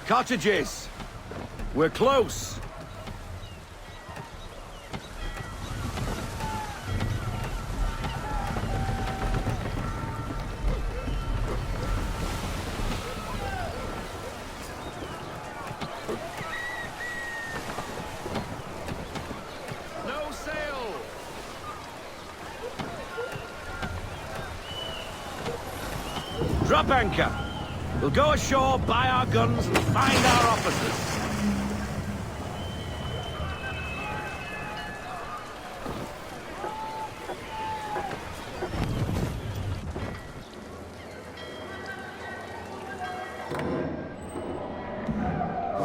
Cottages! We're close! No sail! Drop anchor! We'll go ashore, buy our guns, and find our officers.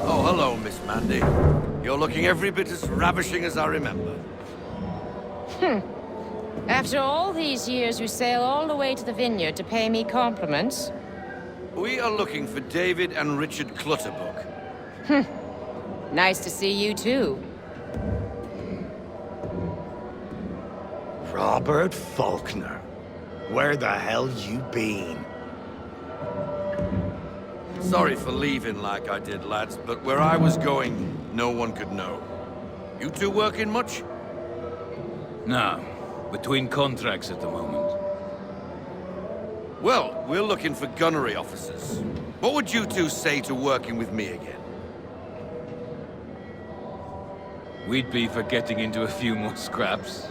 Oh, hello, Miss Mandy. You're looking every bit as ravishing as I remember. After all these years, you sail all the way to the vineyard to pay me compliments? We are looking for David and Richard Clutterbuck. Nice to see you, too. Robert Faulkner. Where the hell you been? Sorry for leaving like I did, lads, but where I was going, no one could know. You two working much? No. Between contracts at the moment. Well, we're looking for gunnery officers. What would you two say to working with me again? We'd be for getting into a few more scraps.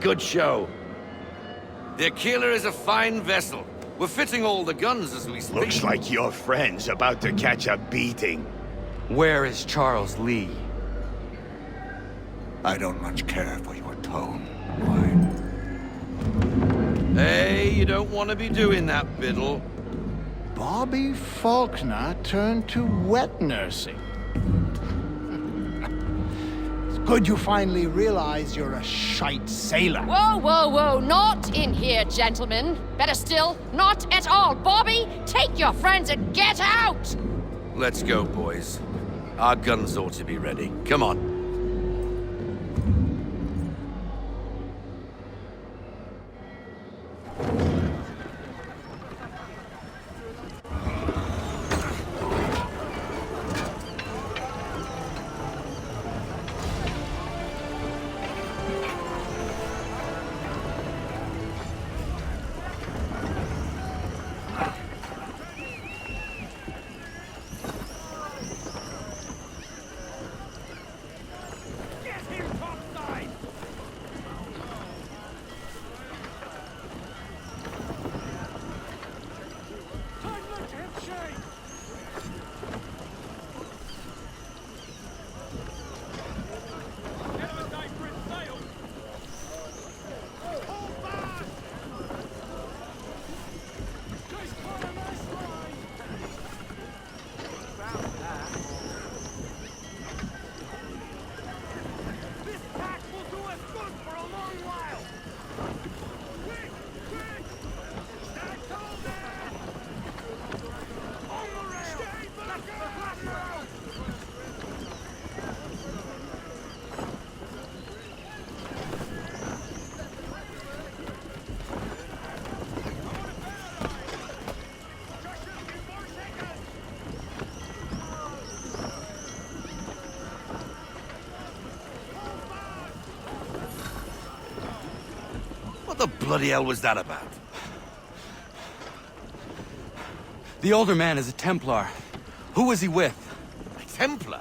Good show. The Aquila is a fine vessel. We're fitting all the guns as we speak. Looks like your friend's about to catch a beating. Where is Charles Lee? I don't much care for your tone. Hey, you don't want to be doing that, Biddle. Bobby Faulkner turned to wet nursing. It's good you finally realize you're a shite sailor. Whoa, whoa, whoa, not in here, gentlemen. Better still, not at all. Bobby, take your friends and get out! Let's go, boys. Our guns ought to be ready. Come on. What the bloody hell was that about? The older man is a Templar. Who was he with? A Templar?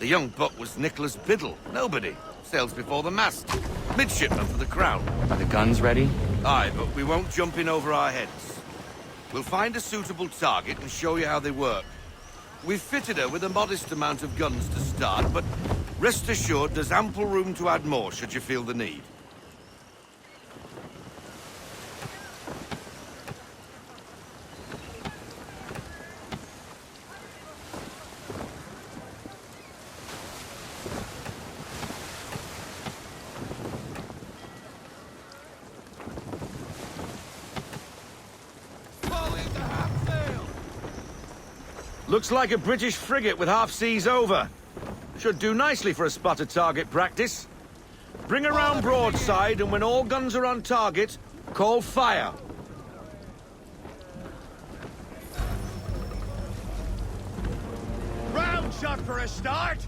The young buck was Nicholas Biddle. Nobody. Sails before the mast. Midshipman for the Crown. Are the guns ready? Aye, but we won't jump in over our heads. We'll find a suitable target and show you how they work. We've fitted her with a modest amount of guns to start, but rest assured there's ample room to add more should you feel the need. Looks like a British frigate with half seas over. Should do nicely for a spotted target practice. Bring around broadside, and when all guns are on target, call fire. Shot for a start.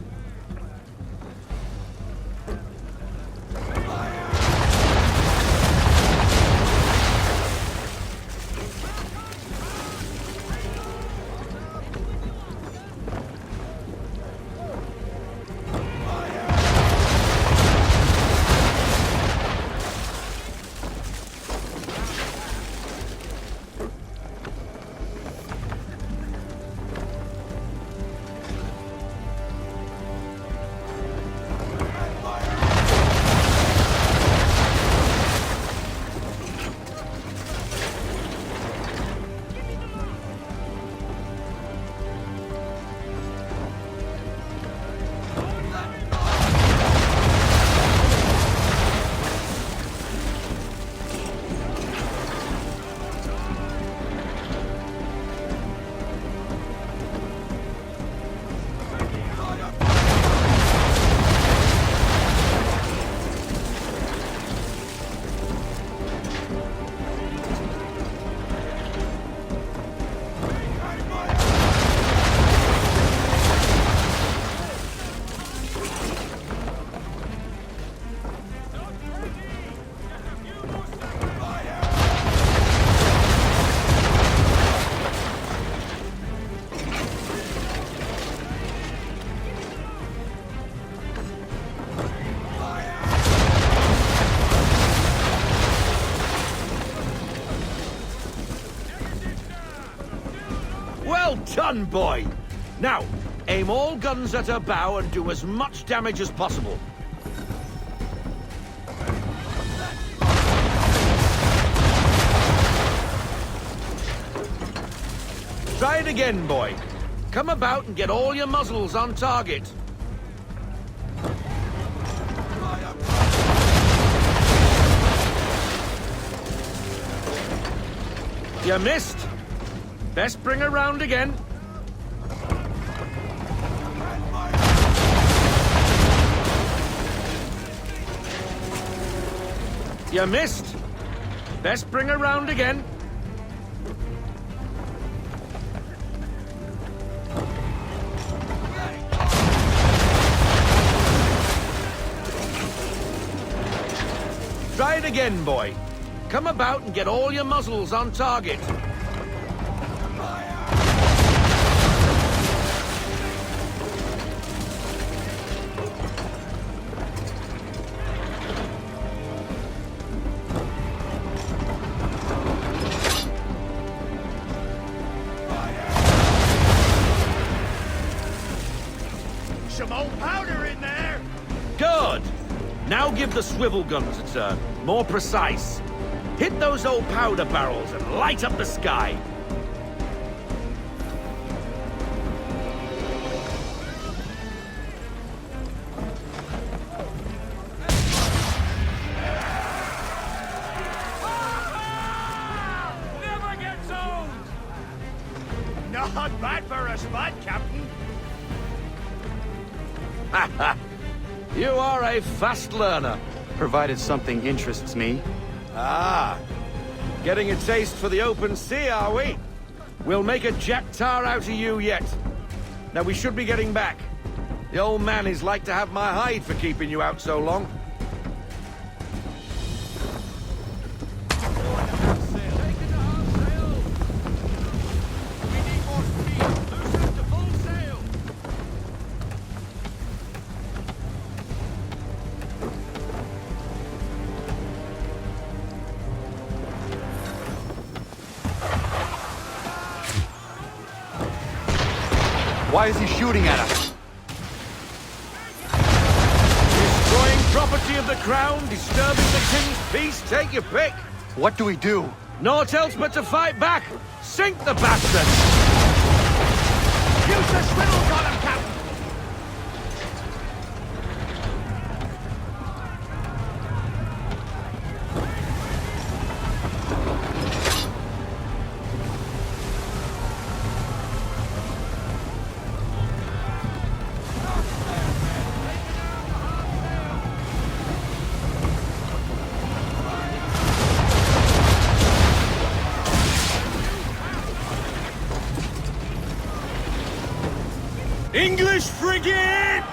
Well done, boy! Now, aim all guns at her bow and do as much damage as possible. Try it again, boy. Come about and get all your muzzles on target. You missed. Best bring her round again. You missed. Best bring her round again. Try it again, boy. Come about and get all your muzzles on target. Some old powder in there. Good. Now give the swivel guns a turn. More precise. Hit those old powder barrels and light up the sky. Never gets old. Not bad for a spot, Captain. You are a fast learner. Provided something interests me. Ah, getting a taste for the open sea, are we? We'll make a jack tar out of you yet. Now we should be getting back. The old man is like to have my hide for keeping you out so long. Why is he shooting at us? Destroying property of the crown, disturbing the king's peace, take your pick. What do we do? Naught else but to fight back. Sink the bastard! Use the swivel column, Captain. English frigate!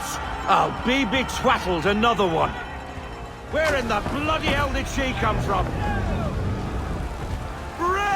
I'll be betwattled, another one. Where in the bloody hell did she come from? Brace!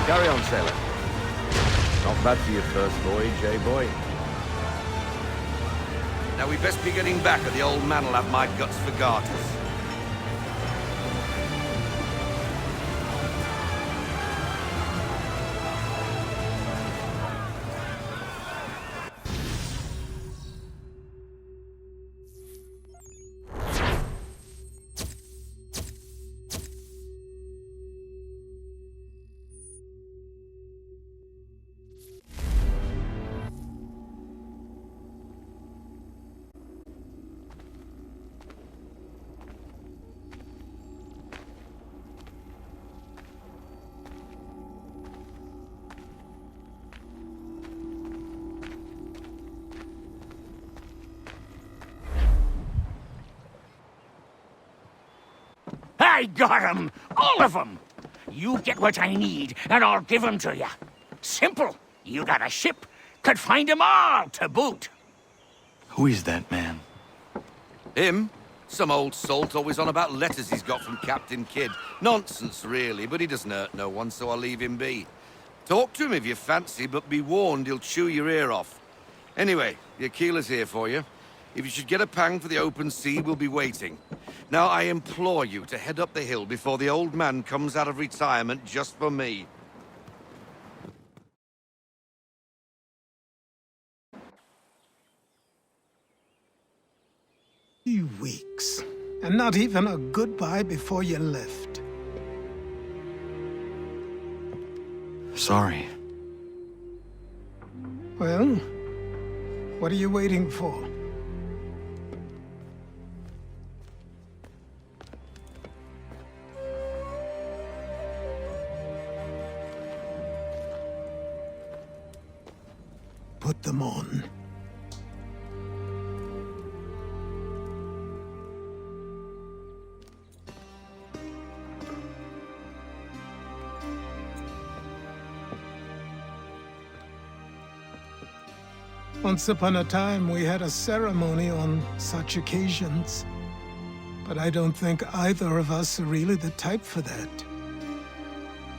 Carry on, sailor. Not bad for your first voyage, eh, boy? Now we best be getting back, or the old man'll have my guts for garters. I got 'em! All of 'em! You get what I need, and I'll give 'em to you. Simple. You got a ship, could find 'em all to boot. Who is that man? Him? Some old salt always on about letters he's got from Captain Kidd. Nonsense, really, but he doesn't hurt no one, so I'll leave him be. Talk to him if you fancy, but be warned he'll chew your ear off. Anyway, the Aquila's here for you. If you should get a pang for the open sea, we'll be waiting. Now, I implore you to head up the hill before the old man comes out of retirement just for me. 3 weeks. And not even a goodbye before you left. Sorry. Well, what are you waiting for? put them on. Once upon a time, we had a ceremony on such occasions. But I don't think either of us are really the type for that.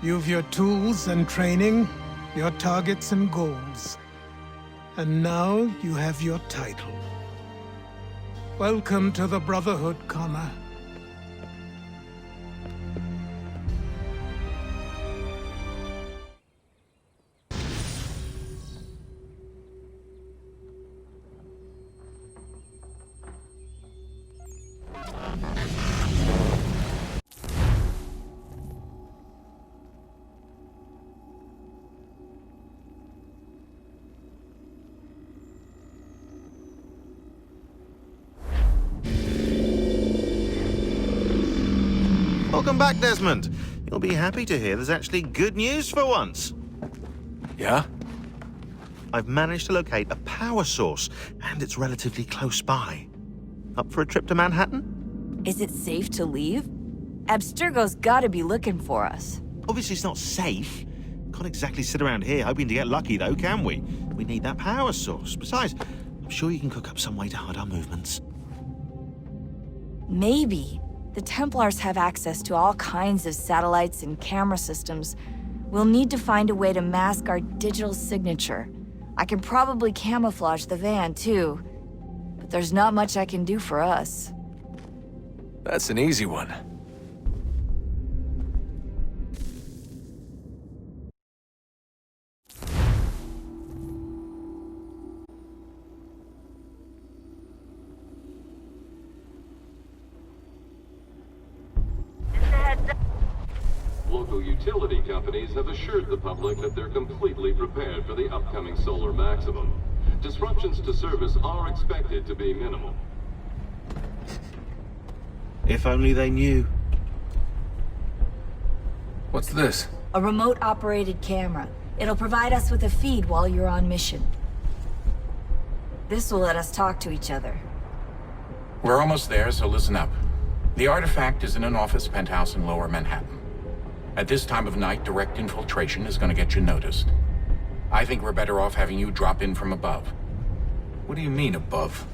You've your tools and training, your targets and goals. And now you have your title. Welcome to the Brotherhood, Connor. Welcome back, Desmond. You'll be happy to hear there's actually good news for once. Yeah? I've managed to locate a power source, and it's relatively close by. Up for a trip to Manhattan? Is it safe to leave? Abstergo's gotta be looking for us. Obviously it's not safe. Can't exactly sit around here hoping to get lucky, though, can we? We need that power source. Besides, I'm sure you can cook up some way to hide our movements. Maybe. The Templars have access to all kinds of satellites and camera systems. We'll need to find a way to mask our digital signature. I can probably camouflage the van, too. But there's not much I can do for us. That's an easy one. Local utility companies have assured the public that they're completely prepared for the upcoming solar maximum. Disruptions to service are expected to be minimal. If only they knew. What's this? A remote-operated camera. It'll provide us with a feed while you're on mission. This will let us talk to each other. We're almost there, so listen up. The artifact is in an office penthouse in Lower Manhattan. At this time of night, direct infiltration is going to get you noticed. I think we're better off having you drop in from above. What do you mean, above?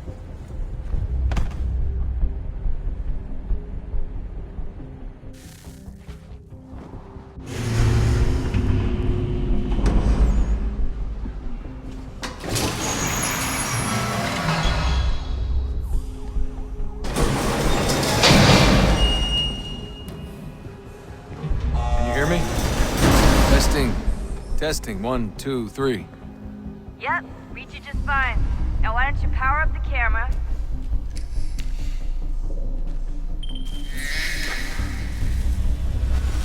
Testing, 1, 2, 3. Yep, reach you just fine. Now why don't you power up the camera?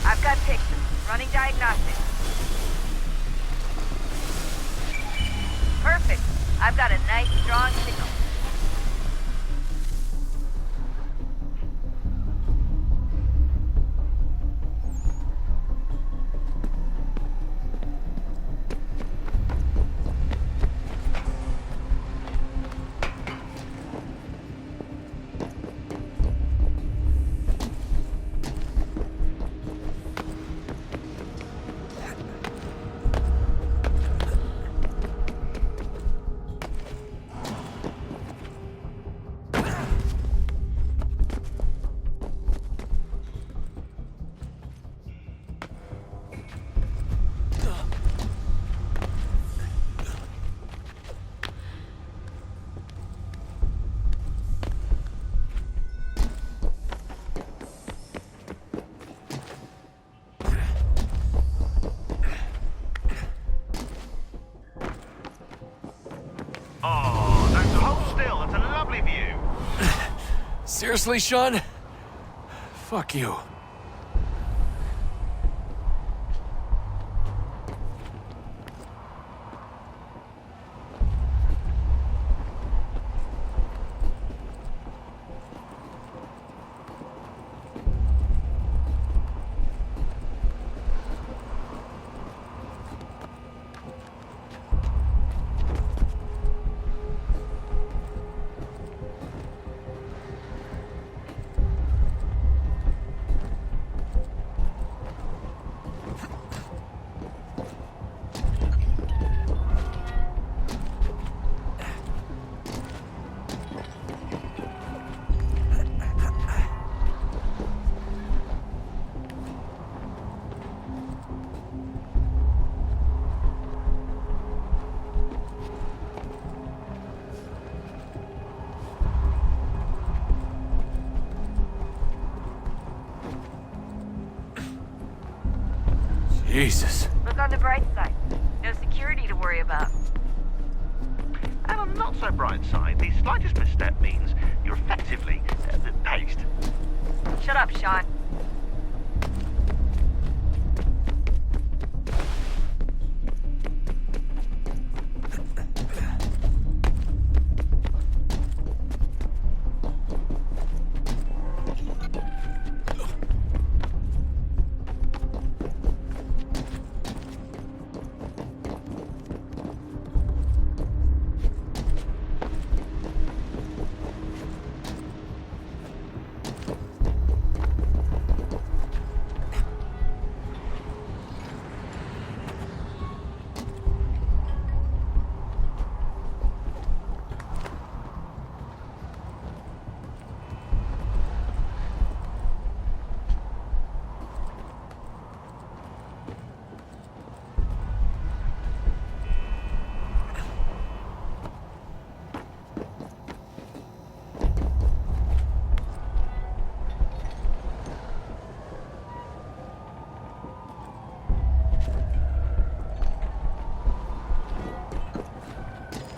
I've got pictures. Running diagnostics. Perfect. I've got a nice, strong signal. Oh, don't hold still. It's a lovely view. Seriously, Sean? Fuck you. Jesus. Look on the bright side. No security to worry about. And on the not so bright side, the slightest misstep means you're effectively paced. Shut up, Sean.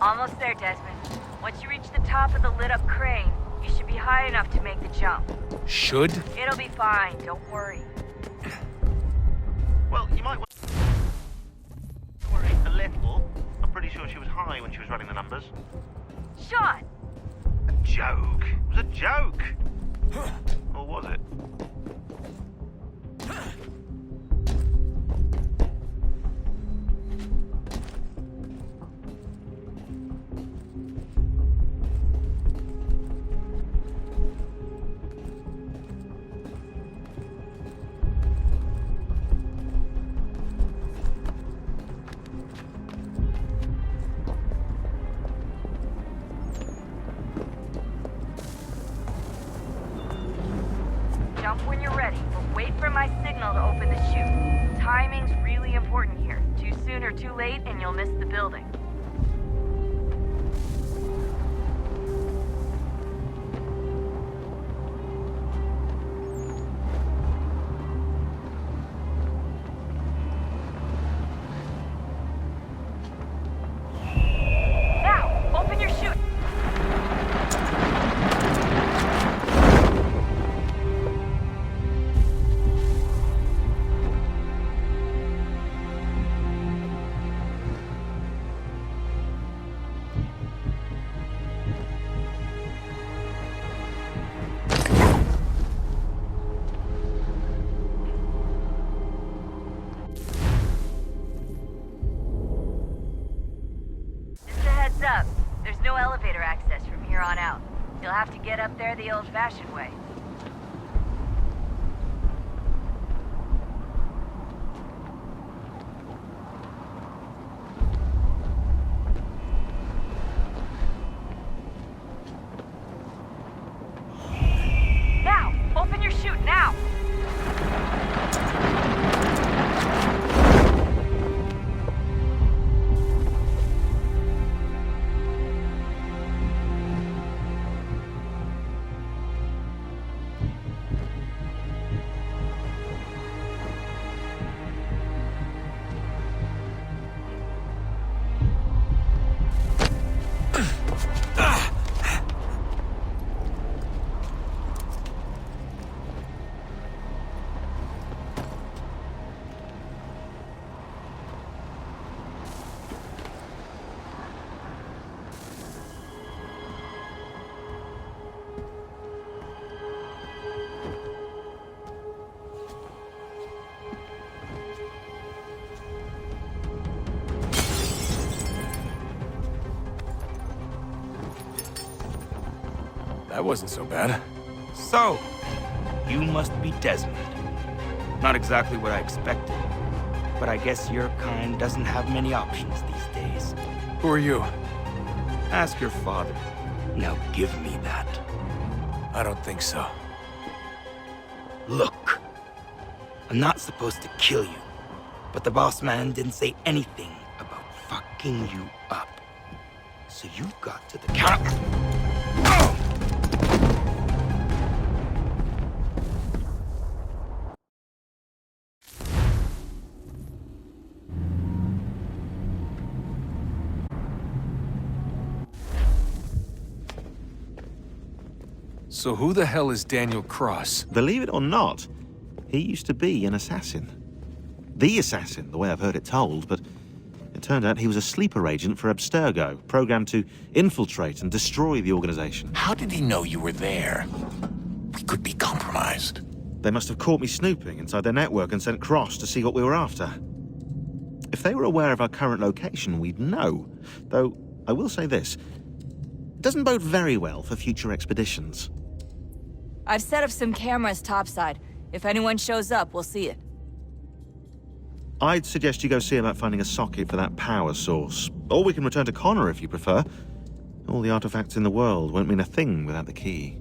Almost there, Desmond. Once you reach the top of the lit-up crane, you should be high enough to make the jump. Should? It'll be fine, don't worry. Well, you might want to worry a little. I'm pretty sure she was high when she was running the numbers. Sean! A joke. It was a joke. Or was it? Jump when you're ready, but wait for my signal to open the chute. Timing's really important here. Too soon or too late, and you'll miss the building. Now, open your chute! Up. There's no elevator access from here on out. You'll have to get up there the old-fashioned way. Now! Open your chute, now! That wasn't so bad. So, you must be Desmond. Not exactly what I expected, but I guess your kind doesn't have many options these days. Who are you? Ask your father. Now give me that. I don't think so. Look, I'm not supposed to kill you, but the boss man didn't say anything about fucking you up. So you got to the counter. So who the hell is Daniel Cross? Believe it or not, he used to be an assassin. The assassin, the way I've heard it told, but it turned out he was a sleeper agent for Abstergo, programmed to infiltrate and destroy the organization. How did he know you were there? We could be compromised. They must have caught me snooping inside their network and sent Cross to see what we were after. If they were aware of our current location, we'd know. Though, I will say this. It doesn't bode very well for future expeditions. I've set up some cameras topside. If anyone shows up, we'll see it. I'd suggest you go see about finding a socket for that power source. Or we can return to Connor if you prefer. All the artifacts in the world won't mean a thing without the key.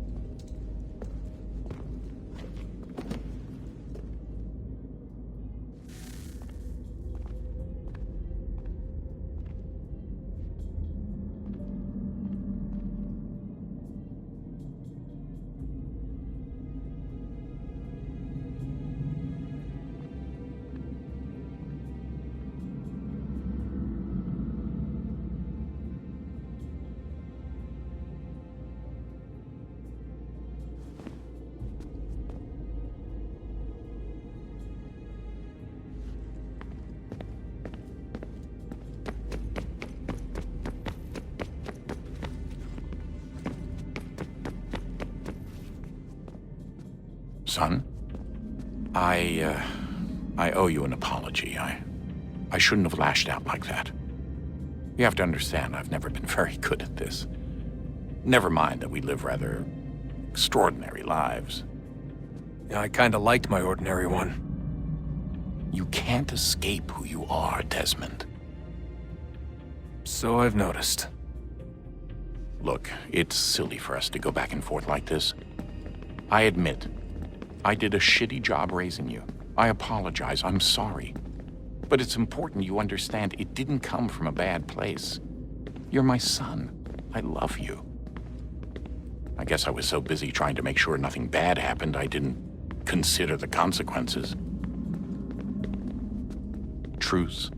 Son, I owe you an apology. I shouldn't have lashed out like that. You have to understand, I've never been very good at this. Never mind that we live rather extraordinary lives. Yeah, I kinda liked my ordinary one. You can't escape who you are, Desmond. So I've noticed. Look, it's silly for us to go back and forth like this. I admit, I did a shitty job raising you. I apologize, I'm sorry. But it's important you understand it didn't come from a bad place. You're my son. I love you. I guess I was so busy trying to make sure nothing bad happened, I didn't consider the consequences. Truce.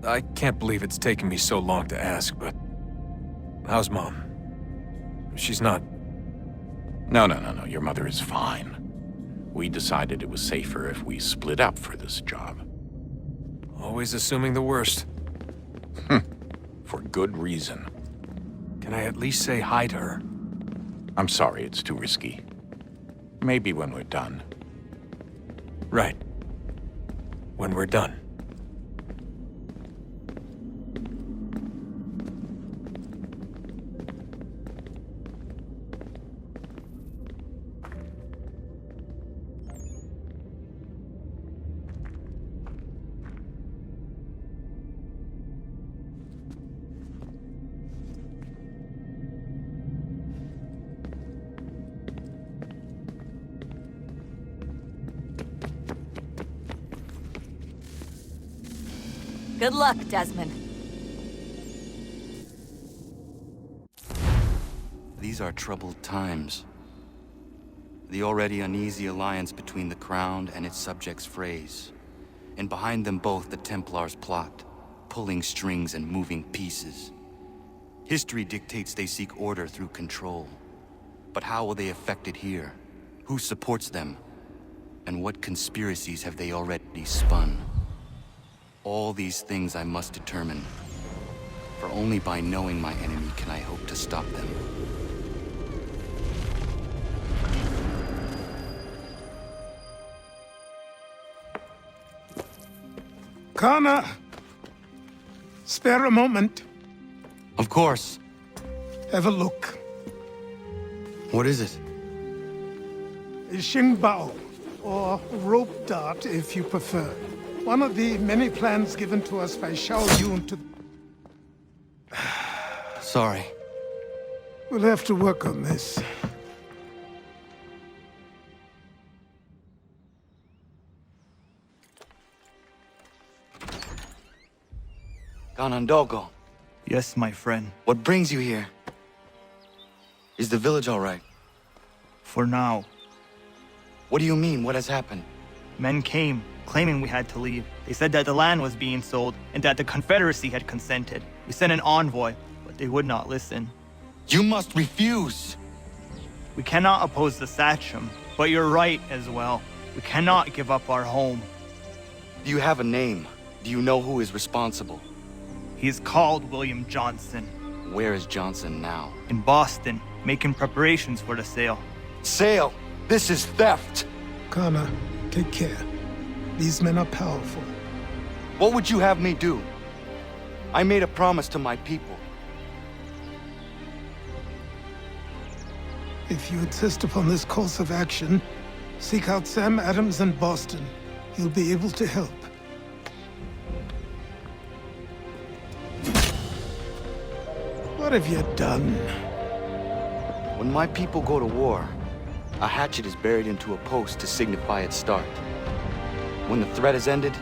I can't believe it's taken me so long to ask, but... how's Mom? She's not... No. Your mother is fine. We decided it was safer if we split up for this job. Always assuming the worst. For good reason. Can I at least say hi to her? I'm sorry, it's too risky. Maybe when we're done. Right. When we're done. Good luck, Desmond. These are troubled times. The already uneasy alliance between the Crown and its subjects frays. And behind them both the Templars plot, pulling strings and moving pieces. History dictates they seek order through control. But how will they affect it here? Who supports them? And what conspiracies have they already spun? All these things I must determine. For only by knowing my enemy can I hope to stop them. Connor! Spare a moment. Of course. Have a look. What is it? A Xingbao, or rope dart if you prefer. One of the many plans given to us by Xiao Yun to... Sorry. We'll have to work on this. Ganondogo, Yes, my friend. what brings you here? Is the village all right? For now. What do you mean? What has happened? Men came, claiming we had to leave. They said that the land was being sold, and that the Confederacy had consented. We sent an envoy, but they would not listen. You must refuse! We cannot oppose the Sachem, but you're right as well. We cannot give up our home. Do you have a name? Do you know who is responsible? He is called William Johnson. Where is Johnson now? In Boston, making preparations for the sale. Sale! This is theft! Connor, take care. These men are powerful. What would you have me do? I made a promise to my people. If you insist upon this course of action, seek out Sam Adams in Boston. He'll be able to help. What have you done? When my people go to war, a hatchet is buried into a post to signify its start. When the threat is ended,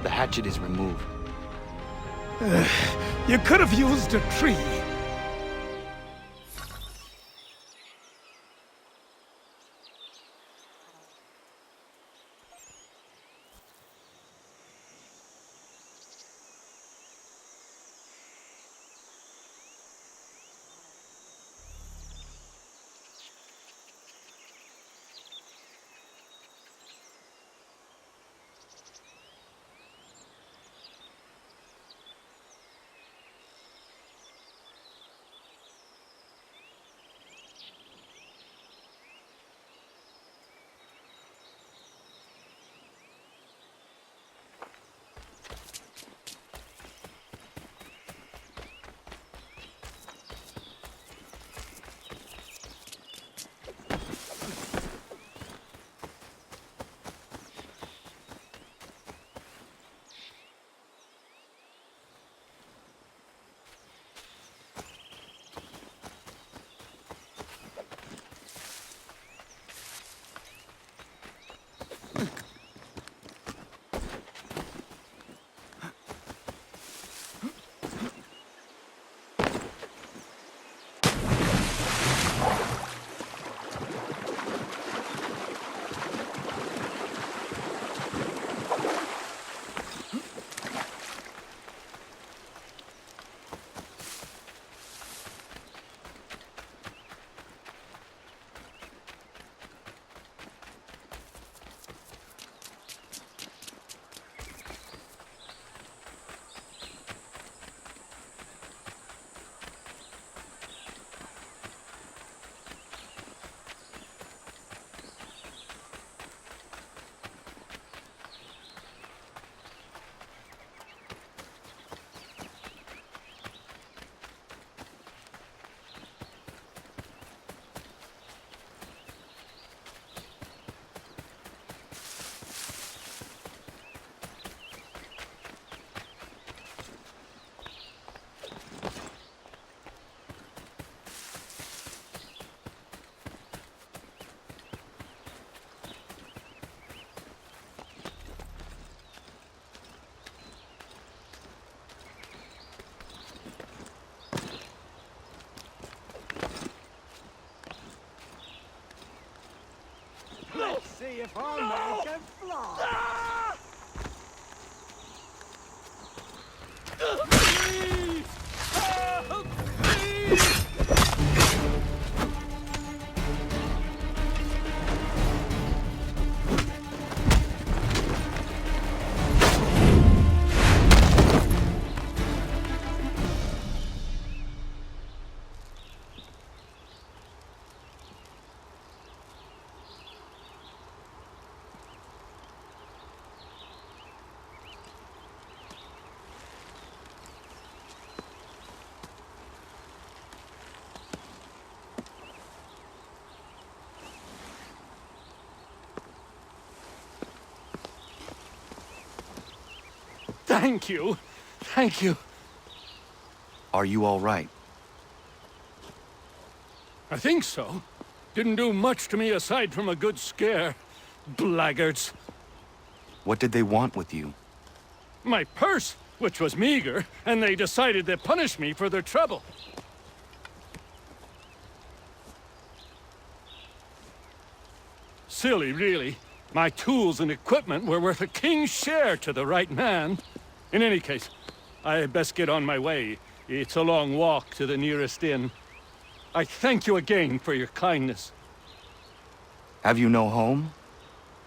the hatchet is removed. You could have used a tree. Let's see if our man can fly. Please! Help me! Thank you. Thank you. Are you all right? I think so. Didn't do much to me aside from a good scare. Blackguards. What did they want with you? My purse, which was meager, and they decided to punish me for their trouble. Silly, really. My tools and equipment were worth a king's share to the right man. In any case, I best get on my way. It's a long walk to the nearest inn. I thank you again for your kindness. Have you no home?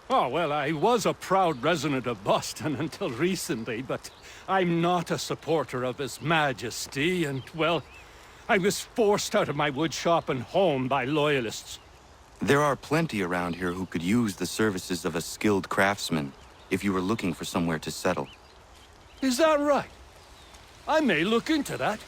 Oh, well, I was a proud resident of Boston until recently, but I'm not a supporter of His Majesty, and, well, I was forced out of my woodshop and home by loyalists. There are plenty around here who could use the services of a skilled craftsman, if you were looking for somewhere to settle. Is that right? I may look into that.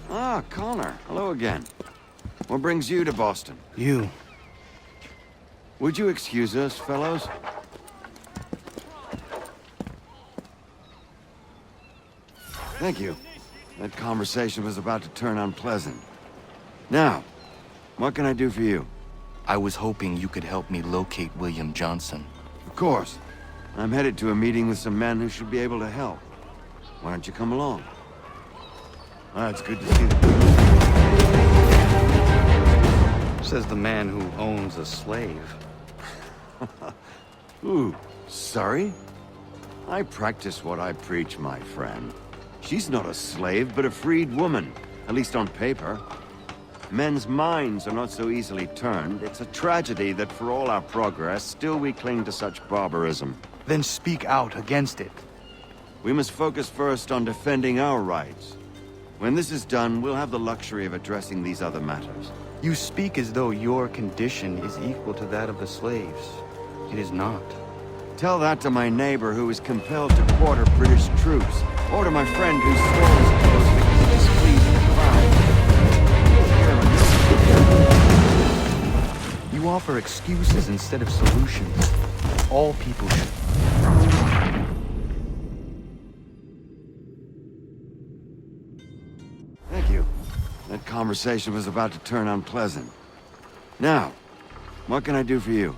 Ah, Connor. Hello again. What brings you to Boston? You. Would you excuse us, fellows? Thank you. That conversation was about to turn unpleasant. Now, what can I do for you? I was hoping you could help me locate William Johnson. Of course. I'm headed to a meeting with some men who should be able to help. Why don't you come along? Ah, it's good to see you. Says the man who owns a slave. Ooh, sorry? I practice what I preach, my friend. She's not a slave, but a freed woman, at least on paper. Men's minds are not so easily turned. It's a tragedy that for all our progress, still we cling to such barbarism. Then speak out against it. We must focus first on defending our rights. When this is done, we'll have the luxury of addressing these other matters. You speak as though your condition is equal to that of the slaves. It is not. Tell that to my neighbor who is compelled to quarter British troops, or to my friend whose soul is closed because he displeased the crown. You offer excuses instead of solutions. All people should. Thank you. That conversation was about to turn unpleasant. Now, what can I do for you?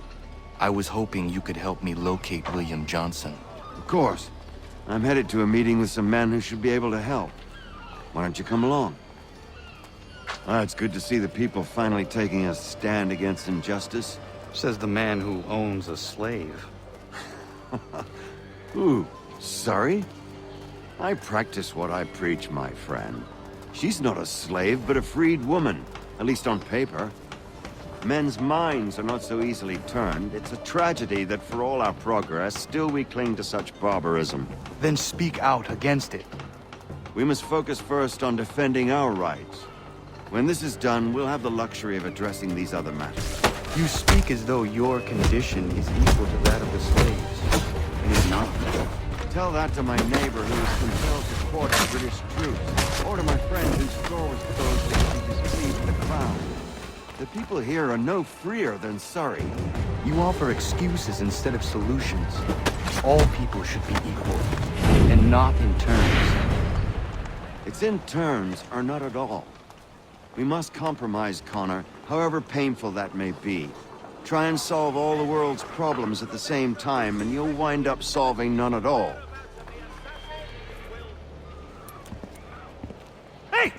I was hoping you could help me locate William Johnson. Of course. I'm headed to a meeting with some men who should be able to help. Why don't you come along? Ah, it's good to see the people finally taking a stand against injustice. Says the man who owns a slave. Ooh, sorry? I practice what I preach, my friend. She's not a slave, but a freed woman, at least on paper. Men's minds are not so easily turned. It's a tragedy that for all our progress, still we cling to such barbarism. Then speak out against it. We must focus first on defending our rights. When this is done, we'll have the luxury of addressing these other matters. You speak as though your condition is equal to that of the slaves. It is not. Tell that to my neighbor who is compelled to quarter British troops, or to my friend whose store was closed because he displeased the crown. The people here are no freer than Surrey. You offer excuses instead of solutions. All people should be equal, and not in turns. It's in turns, or not at all. We must compromise, Connor, however painful that may be. Try and solve all the world's problems at the same time, and you'll wind up solving none at all. Hey!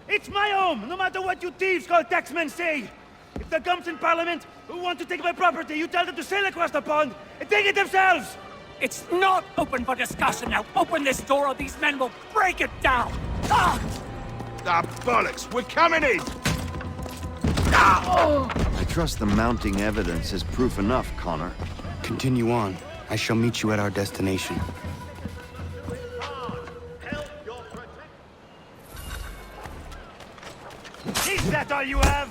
It's my home, no matter what you thieves called taxmen say! If the gums in Parliament who want to take my property, you tell them to sail across the pond and take it themselves! It's not open for discussion now. Open this door or these men will break it down. Ah! Ah, bollocks! We're coming in! I trust the mounting evidence is proof enough, Connor. Continue on. I shall meet you at our destination. Is that all you have?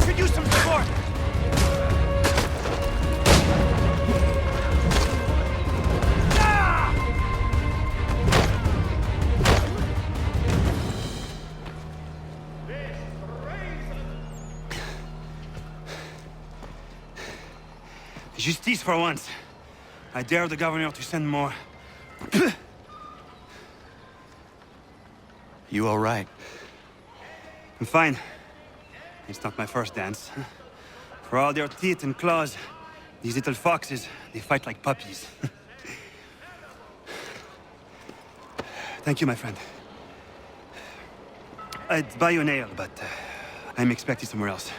Could use some support! Justice for once. I dare the governor to send more. You all right? I'm fine. It's not my first dance. For all their teeth and claws, these little foxes, they fight like puppies. Thank you, my friend. I'd buy you an ale, but I'm expected somewhere else.